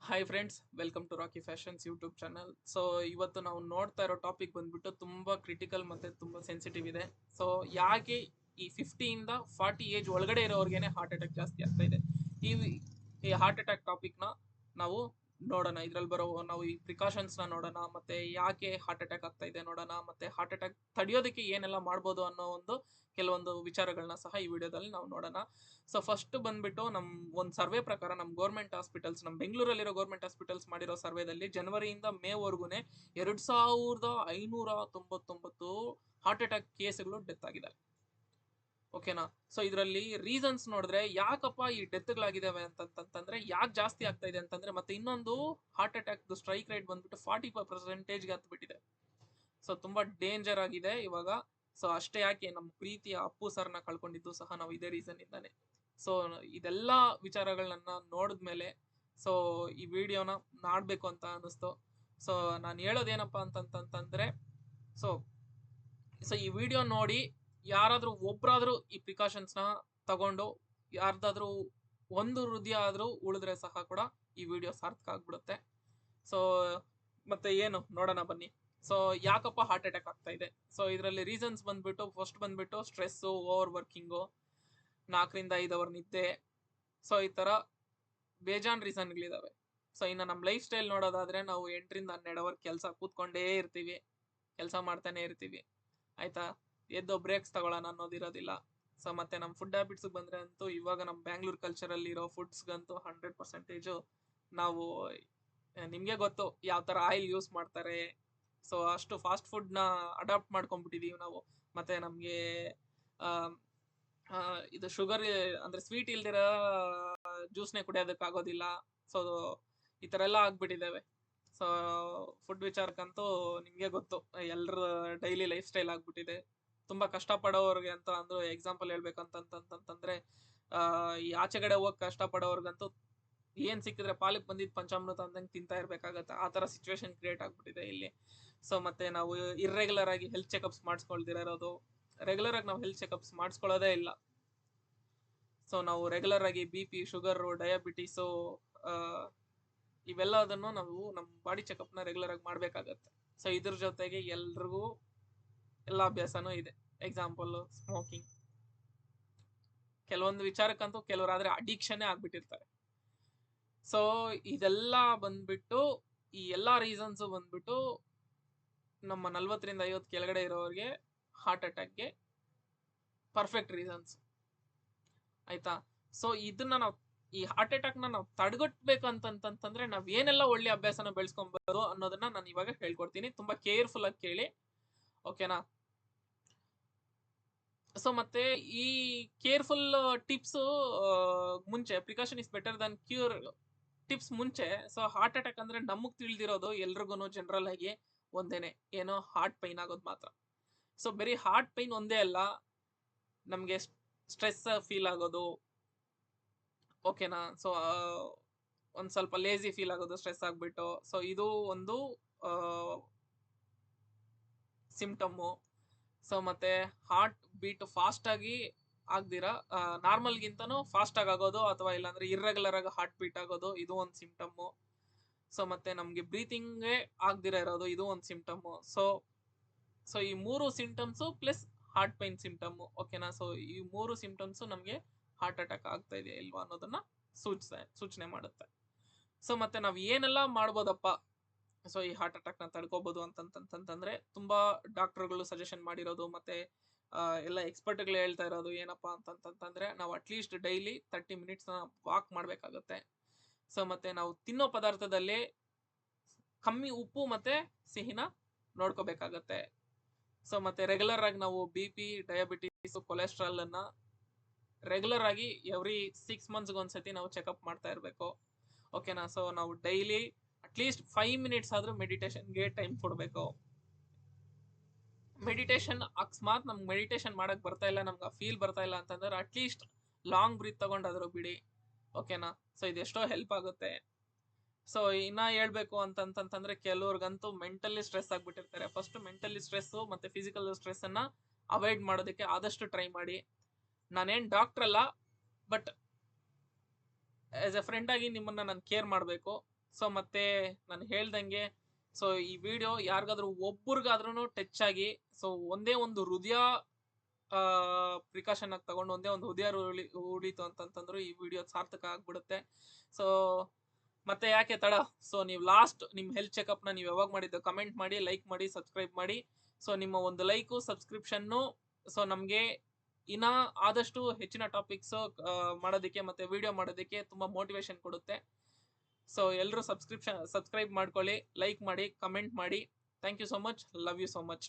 Hi friends, welcome to Rocky fashions YouTube channel. So ಇವತ್ತು ನಾವು ನೋಡ್ತಾ ಇರೋ ಟಾಪಿಕ್ ಬಂದ್ಬಿಟ್ಟು ತುಂಬಾ ಕ್ರಿಟಿಕಲ್ ಮತ್ತೆ ತುಂಬಾ ಸೆನ್ಸಿಟಿವ್ ಇದೆ. ಸೊ ಯಾಕೆ ಈ 50 ಇಂದ 40 ಏಜ್ ಒಳಗಡೆ ಇರೋರ್ಗೆನೆ ಹಾರ್ಟ್ ಅಟ್ಯಾಕ್ ಜಾಸ್ತಿ ಆಗ್ತಾ ಇದೆ? ಈ ಈ ಹಾರ್ಟ್ ಅಟ್ಯಾಕ್ ಟಾಪಿಕ್ ನ ನಾವು ನೋಡೋಣ. ಇದ್ರಲ್ಲಿ ಬರೋ ನಾವು ಈ ಪ್ರಿಕಾಷನ್ಸ್ ನ ನೋಡೋಣ, ಮತ್ತೆ ಯಾಕೆ ಹಾರ್ಟ್ ಅಟ್ಯಾಕ್ ಆಗ್ತಾ ಇದೆ ನೋಡೋಣ, ಮತ್ತೆ ಹಾರ್ಟ್ ಅಟ್ಯಾಕ್ ತಡೆಯೋದಕ್ಕೆ ಏನೆಲ್ಲ ಮಾಡ್ಬೋದು ಅನ್ನೋ ಕೆಲವೊಂದು ವಿಚಾರಗಳನ್ನ ಸಹ ಈ ವಿಡಿಯೋದಲ್ಲಿ ನಾವು ನೋಡೋಣ. ಸೊ ಫಸ್ಟ್ ಬಂದ್ಬಿಟ್ಟು ಒಂದು ಸರ್ವೆ ಪ್ರಕಾರ ನಮ್ ಗೌರ್ಮೆಂಟ್ ಹಾಸ್ಪಿಟಲ್ಸ್, ನಮ್ ಬೆಂಗಳೂರಲ್ಲಿರೋ ಗೌರ್ಮೆಂಟ್ ಹಾಸ್ಪಿಟಲ್ಸ್ ಮಾಡಿರೋ ಸರ್ವೆದಲ್ಲಿ ಜನವರಿಯಿಂದ ಮೇವರೆಗೂನೆ 2599 ಹಾರ್ಟ್ ಅಟ್ಯಾಕ್ ಕೇಸ್ಗಳು ಡೆತ್ ಆಗಿದ್ದಾರೆ. ಓಕೆನಾ? ಸೊ ಇದರಲ್ಲಿ ರೀಸನ್ಸ್ ನೋಡಿದ್ರೆ ಯಾಕಪ್ಪ ಈ ಡೆತ್ಗಳಾಗಿದ್ದಾವೆ ಅಂತಂತಂದ್ರೆ, ಯಾಕೆ ಜಾಸ್ತಿ ಆಗ್ತಾ ಇದೆ ಅಂತಂದ್ರೆ, ಮತ್ತೆ ಇನ್ನೊಂದು ಹಾರ್ಟ್ ಅಟ್ಯಾಕ್ ಸ್ಟ್ರೈಕ್ ರೇಟ್ ಬಂದ್ಬಿಟ್ಟು 45%ಗೆ ಹತ್ಬಿಟ್ಟಿದೆ. ಸೊ ತುಂಬಾ ಡೇಂಜರ್ ಆಗಿದೆ ಇವಾಗ. ಸೊ ಅಷ್ಟೇ ಯಾಕೆ, ನಮ್ಮ ಪ್ರೀತಿಯ ಅಪ್ಪು ಸರ್ನ ಕಳ್ಕೊಂಡಿದ್ದು ಸಹ ನಾವು ಇದೇ ರೀಸನ್ ಇಂದಾನೆ. ಸೊ ಇದೆಲ್ಲ ವಿಚಾರಗಳನ್ನ ನೋಡಿದ್ಮೇಲೆ ಸೊ ಈ ವಿಡಿಯೋನ ಮಾಡ್ಬೇಕು ಅಂತ ಅನಿಸ್ತು. ಸೊ ನಾನು ಹೇಳೋದೇನಪ್ಪಾ ಅಂತಂತಂದ್ರೆ, ಸೊ ಸೊ ಈ ವಿಡಿಯೋ ನೋಡಿ ಯಾರಾದ್ರೂ ಒಬ್ರಾದ್ರೂ ಈ ಪ್ರಿಕಾಷನ್ಸ್ ನ ತಗೊಂಡು ಯಾರ್ದಾದ್ರೂ ಒಂದು ಹೃದಯ ಆದ್ರೂ ಉಳಿದ್ರೆ ಸಹ ಕೂಡ ಈ ವಿಡಿಯೋ ಸಾರ್ಥಕ ಆಗ್ಬಿಡುತ್ತೆ. ಸೊ ಮತ್ತೆ ಏನು ನೋಡೋಣ ಬನ್ನಿ. ಸೊ ಯಾಕಪ್ಪ ಹಾರ್ಟ್ ಅಟ್ಯಾಕ್ ಆಗ್ತಾ ಇದೆ? ಸೊ ಇದರಲ್ಲಿ ರೀಸನ್ಸ್ ಬಂದ್ಬಿಟ್ಟು, ಫಸ್ಟ್ ಬಂದ್ಬಿಟ್ಟು ಸ್ಟ್ರೆಸ್, ಓವರ್ ವರ್ಕಿಂಗು, 4 ರಿಂದ 5 ಅವರ್ ನಿದ್ದೆ. ಸೊ ಈ ತರ ಬೇಜಾನ್ ರೀಸನ್ಗಳಿದಾವೆ. ಸೊ ಇನ್ನು ನಮ್ಮ ಲೈಫ್ ಸ್ಟೈಲ್ ನೋಡೋದಾದ್ರೆ, ನಾವು 8 ರಿಂದ 12 ಅವರ್ ಕೆಲಸ ಕೂತ್ಕೊಂಡೇ ಇರ್ತೀವಿ, ಕೆಲಸ ಮಾಡ್ತಾನೆ ಇರ್ತೀವಿ. ಆಯ್ತಾ? ಎದ್ದು ಬ್ರೇಕ್ಸ್ ತಗೊಳ್ಳೋಣ ಅನ್ನೋದಿರೋದಿಲ್ಲ. ಸೊ ಮತ್ತೆ ನಮ್ಮ ಫುಡ್ ಹ್ಯಾಬಿಟ್ಸ್ ಬಂದ್ರೆ ಅಂತೂ, ಇವಾಗ ನಮ್ಮ ಬ್ಯಾಂಗ್ಳೂರ್ ಕಲ್ಚರ್ ಅಲ್ಲಿ ಇರೋ ಫುಡ್ಸ್ಗಂತೂ 100% ನಾವು, ನಿಮ್ಗೆ ಗೊತ್ತು ಯಾವ ತರ ಆಯಿಲ್ ಯೂಸ್ ಮಾಡ್ತಾರೆ. ಸೊ ಅಷ್ಟು ಫಾಸ್ಟ್ ಫುಡ್ ನ ಅಡಾಪ್ಟ್ ಮಾಡ್ಕೊಂಡ್ಬಿಟ್ಟಿದೀವಿ ನಾವು. ಮತ್ತೆ ನಮ್ಗೆ ಇದು ಶುಗರ್ ಅಂದ್ರೆ ಸ್ವೀಟ್ ಇಲ್ದಿರ ಜ್ಯೂಸ್ನೇ ಕುಡಿಯೋದಕ್ಕೆ ಆಗೋದಿಲ್ಲ. ಸೊ ಈ ತರ ಎಲ್ಲ ಆಗ್ಬಿಟ್ಟಿದ್ದೇವೆ. ಸೊ ಫುಡ್ ವಿಚಾರಕ್ಕಂತೂ ನಿಮ್ಗೆ ಗೊತ್ತು, ಎಲ್ರ ಡೈಲಿ ಲೈಫ್ ಸ್ಟೈಲ್ ಆಗ್ಬಿಟ್ಟಿದೆ. ತುಂಬಾ ಕಷ್ಟ ಪಡೋರ್ಗೆ ಅಂತ ಅಂದ್ರು ಎಕ್ಸಾಂಪಲ್ ಹೇಳ್ಬೇಕಂತಂತಂದ್ರೆ, ಈ ಆಚೆಗಡೆ ಹೋಗಿ ಕಷ್ಟ ಪಡೋರ್ಗಂತೂ ಏನ್ ಸಿಕ್ಕಿದ್ರೆ ಪಾಲಕ್ ಬಂದಿದ್ ಪಂಚಾಮೃತ ಅಂದಂಗೆ ತಿಂತಾ ಇರ್ಬೇಕಾಗತ್ತೆ. ಆ ತರ ಸಿಚುವೇಶನ್ ಕ್ರಿಯೇಟ್ ಆಗ್ಬಿಟ್ಟಿದೆ ಇಲ್ಲಿ. ಸೊ ಮತ್ತೆ ನಾವು ಇರ್ರೆಗ್ಯುಲರ್ ಆಗಿ ಹೆಲ್ತ್ ಚೆಕಪ್ಸ್ ಮಾಡಿಸ್ಕೊಳ್ದಿರೋದು, ರೆಗ್ಯುಲರ್ ಆಗಿ ನಾವು ಹೆಲ್ತ್ ಚೆಕಪ್ಸ್ ಮಾಡಿಸ್ಕೊಳ್ಳೋದೇ ಇಲ್ಲ. ಸೊ ನಾವು ರೆಗ್ಯುಲರ್ ಆಗಿ BP, ಶುಗರ್, ಡಯಾಬಿಟಿಸು, ಇವೆಲ್ಲದನ್ನು ನಾವು ನಮ್ಮ ಬಾಡಿ ಚೆಕಪ್ ನ ರೆಗ್ಯುಲರ್ ಆಗಿ ಮಾಡ್ಬೇಕಾಗತ್ತೆ. ಸೊ ಇದ್ರ ಜೊತೆಗೆ ಎಲ್ರಿಗೂ ಎಲ್ಲ ಅಭ್ಯಾಸನೂ ಇದೆ. Example smoking. ಕೆಲವೊಂದು ವಿಚಾರಕ್ಕಂತೂ ಕೆಲವರಾದ್ರೆ ಅಡಿಕ್ಷನ್ ಆಗ್ಬಿಟ್ಟಿರ್ತಾರೆ. ಸೊ ಇದೆಲ್ಲ ಬಂದ್ಬಿಟ್ಟು, ಈ ಎಲ್ಲಾ ರೀಸನ್ಸ್ ಬಂದ್ಬಿಟ್ಟು ನಮ್ಮ 40 ರಿಂದ 50 ಕೆಳಗಡೆ ಇರೋರಿಗೆ ಹಾರ್ಟ್ ಅಟ್ಯಾಕ್ಗೆ ಪರ್ಫೆಕ್ಟ್ ರೀಸನ್ಸ್. ಆಯ್ತಾ? ಸೊ ಇದನ್ನ ನಾವು, ಈ ಹಾರ್ಟ್ ಅಟ್ಯಾಕ್ ನ ನಾವು ತಡೆಗಟ್ಟಬೇಕಂತಂತಂದ್ರೆ ನಾವ್ ಏನೆಲ್ಲ ಒಳ್ಳೆ ಅಭ್ಯಾಸನ ಬೆಳೆಸ್ಕೊಬಹುದು ಅನ್ನೋದನ್ನ ನಾನು ಇವಾಗ ಹೇಳ್ಕೊಡ್ತೀನಿ. ತುಂಬಾ ಕೇರ್ಫುಲ್ ಆಗಿ ಕೇಳಿ, ಓಕೆನಾ? ಸೊ ಮತ್ತೆ ಈ ಕೇರ್ಫುಲ್ ಟಿಪ್ಸ್ ಮುಂಚೆ, precaution is better than cure tips ಮುಂಚೆ, ಸೊ ಹಾರ್ಟ್ ಅಟ್ಯಾಕ್ ಅಂದ್ರೆ ನಮಗ್ ತಿಳಿದಿರೋದು ಎಲ್ರಿಗೂ ಜನರಲ್ ಆಗಿ ಒಂದೇನೆ, ಏನೋ ಹಾರ್ಟ್ ಪೈನ್ ಆಗೋದು ಮಾತ್ರ. ಸೊ ಬರೀ ಹಾರ್ಟ್ ಪೈನ್ ಒಂದೇ ಅಲ್ಲ, ನಮ್ಗೆ ಸ್ಟ್ರೆಸ್ ಫೀಲ್ ಆಗೋದು, ಓಕೆನಾ? ಸೊ ಒಂದ್ ಸ್ವಲ್ಪ ಲೇಜಿ ಫೀಲ್ ಆಗೋದು ಸ್ಟ್ರೆಸ್ ಆಗ್ಬಿಟ್ಟು. ಸೊ ಇದು ಒಂದು ಸಿಂಪ್ಟಮ್ಮು. ಸೊ ಮತ್ತೆ ಹಾರ್ಟ್ ಬೀಟ್ ಫಾಸ್ಟ್ ಆಗಿ ಆಗ್ದಿರಾ, ನಾರ್ಮಲ್ ಗಿಂತನೂ ಫಾಸ್ಟ್ ಆಗಿ ಆಗೋದು, ಅಥವಾ ಇಲ್ಲಾಂದ್ರೆ ಇರ್ರೆಗ್ಯುಲರ್ ಆಗಿ ಹಾರ್ಟ್ ಬೀಟ್ ಆಗೋದು, ಇದು ಒಂದು ಸಿಂಪ್ಟಮ್ಮು. ಸೊ ಮತ್ತೆ ನಮ್ಗೆ ಬ್ರೀತಿಂಗ್ ಆಗ್ದಿರ ಇರೋದು, ಇದು ಒಂದು ಸಿಂಪ್ಟಮ್ಮು. ಸೊ ಸೊ ಈ 3 symptoms plus heart pain symptom, ಓಕೆನಾ? ಸೊ ಈ 3 ಸಿಂಪ್ಟಮ್ಸ್ ನಮ್ಗೆ ಹಾರ್ಟ್ ಅಟ್ಯಾಕ್ ಆಗ್ತಾ ಇದೆ ಇಲ್ವಾ ಅನ್ನೋದನ್ನ ಸೂಚನೆ ಮಾಡುತ್ತೆ. ಸೊ ಮತ್ತೆ ನಾವ್ ಏನೆಲ್ಲ ಮಾಡ್ಬೋದಪ್ಪ ಸೊ ಈ ಹಾರ್ಟ್ ಅಟ್ಯಾಕ್ ನ ತಡ್ಕೋಬಹುದು ಅಂತಂತಂದ್ರೆ, ತುಂಬಾ ಡಾಕ್ಟರ್ಗಳು ಸಜೆಷನ್ ಮಾಡಿರೋದು, ಮತ್ತೆ ಎಲ್ಲ ಎಕ್ಸ್ಪರ್ಟ್ ಗಳು ಹೇಳ್ತಾ ಇರೋದು ಏನಪ್ಪಾ ಅಂತಂತಂದ್ರೆ, ನಾವು ಅಟ್ಲೀಸ್ಟ್ ಡೈಲಿ 30 ಮಿನಿಟ್ಸ್ ವಾಕ್ ಮಾಡ್ಬೇಕಾಗತ್ತೆ. ಸೊ ಮತ್ತೆ ನಾವು ತಿನ್ನೋ ಪದಾರ್ಥದಲ್ಲಿ ಕಮ್ಮಿ ಉಪ್ಪು ಮತ್ತೆ ಸಿಹಿನ ನೋಡ್ಕೋಬೇಕಾಗತ್ತೆ. ಸೊ ಮತ್ತೆ ರೆಗ್ಯುಲರ್ ಆಗಿ ನಾವು BP, ಡಯಾಬಿಟಿಸ್, ಕೊಲೆಸ್ಟ್ರಾಲ್ ಅನ್ನ ರೆಗ್ಯುಲರ್ ಆಗಿ ಎವ್ರಿ 6 ಮಂತ್ಸ್ ಒಂದ್ಸತಿ ನಾವು ಚೆಕ್ಅಪ್ ಮಾಡ್ತಾ ಇರ್ಬೇಕು, ಓಕೆನಾ? ಸೊ ನಾವು ಡೈಲಿ ಅಟ್ಲೀಸ್ಟ್ 5 ಮಿನಿಟ್ಸ್ ಆದ್ರೂ ಮೆಡಿಟೇಷನ್ಗೆ ಟೈಮ್ ಕೊಡ್ಬೇಕು. ಮೆಡಿಟೇಷನ್ ಅಕಸ್ಮಾತ್ ನಮ್ಗೆ ಮೆಡಿಟೇಷನ್ ಮಾಡಕ್ ಬರ್ತಾ ಇಲ್ಲ, ನಮ್ಗೆ ಆ ಫೀಲ್ ಬರ್ತಾ ಇಲ್ಲ ಅಂತಂದ್ರೆ ಅಟ್ಲೀಸ್ಟ್ ಲಾಂಗ್ ಬ್ರೀತ್ ತಗೊಂಡಾದ್ರು ಬಿಡಿ, ಓಕೆನಾ? ಸೊ ಇದೆಷ್ಟೋ ಹೆಲ್ಪ್ ಆಗುತ್ತೆ. ಸೊ ಇನ್ನ ಹೇಳ್ಬೇಕು ಅಂತಂತಂದ್ರೆ, ಕೆಲವ್ರಿಗಂತೂ ಮೆಂಟಲಿ ಸ್ಟ್ರೆಸ್ ಆಗ್ಬಿಟ್ಟಿರ್ತಾರೆ. ಫಸ್ಟ್ ಮೆಂಟಲಿ ಸ್ಟ್ರೆಸ್ ಮತ್ತೆ ಫಿಸಿಕಲ್ ಸ್ಟ್ರೆಸ್ ಅನ್ನ ಅವಾಯ್ಡ್ ಮಾಡೋದಕ್ಕೆ ಆದಷ್ಟು ಟ್ರೈ ಮಾಡಿ. ನಾನೇನ್ ಡಾಕ್ಟರ್ ಅಲ್ಲ, ಬಟ್ ಆಸ್ ಎ ಫ್ರೆಂಡ್ ಆಗಿ ನಿಮ್ಮನ್ನ ನಾನು ಕೇರ್ ಮಾಡಬೇಕು. ಸೊ ಮತ್ತೆ ನಾನು ಹೇಳ್ದಂಗೆ ಸೊ ಈ ವಿಡಿಯೋ ಯಾರಿಗಾದ್ರೂ ಒಬ್ಬರಿಗಾದ್ರೂ ಟಚ್ ಆಗಿ ಸೊ ಒಂದೇ ಒಂದು ಹೃದಯ ಪ್ರಿಕಾಷನ್ ಆಗಿ ತಗೊಂಡು ಒಂದೇ ಒಂದು ಹೃದಯ ಉಳಿತು ಅಂತಂತಂದ್ರು ಈ ವಿಡಿಯೋ ಸಾರ್ಥಕ ಆಗ್ಬಿಡುತ್ತೆ. ಸೊ ಮತ್ತೆ ಯಾಕೆ ತಡ, ಸೊ ನೀವು ಲಾಸ್ಟ್ ನಿಮ್ ಹೆಲ್ತ್ ಚೆಕಪ್ ನ ನೀವು ಯಾವಾಗ ಮಾಡಿದ್ದು ಕಮೆಂಟ್ ಮಾಡಿ, ಲೈಕ್ ಮಾಡಿ, ಸಬ್ಸ್ಕ್ರೈಬ್ ಮಾಡಿ. ಸೊ ನಿಮ್ಮ ಒಂದು ಲೈಕು ಸಬ್ಸ್ಕ್ರಿಪ್ಷನ್ನು ಸೊ ನಮ್ಗೆ ಇನ್ನ ಆದಷ್ಟು ಹೆಚ್ಚಿನ ಟಾಪಿಕ್ಸ್ ಮಾಡೋದಕ್ಕೆ ಮತ್ತೆ ವಿಡಿಯೋ ಮಾಡೋದಕ್ಕೆ ತುಂಬಾ ಮೋಟಿವೇಶನ್ ಕೊಡುತ್ತೆ. ಸೊ ಎಲ್ಲರೂ ಸಬ್ಸ್ಕ್ರೈಬ್ ಮಾಡ್ಕೊಳ್ಳಿ, ಲೈಕ್ ಮಾಡಿ, ಕಮೆಂಟ್ ಮಾಡಿ. Thank you so much, love you so much.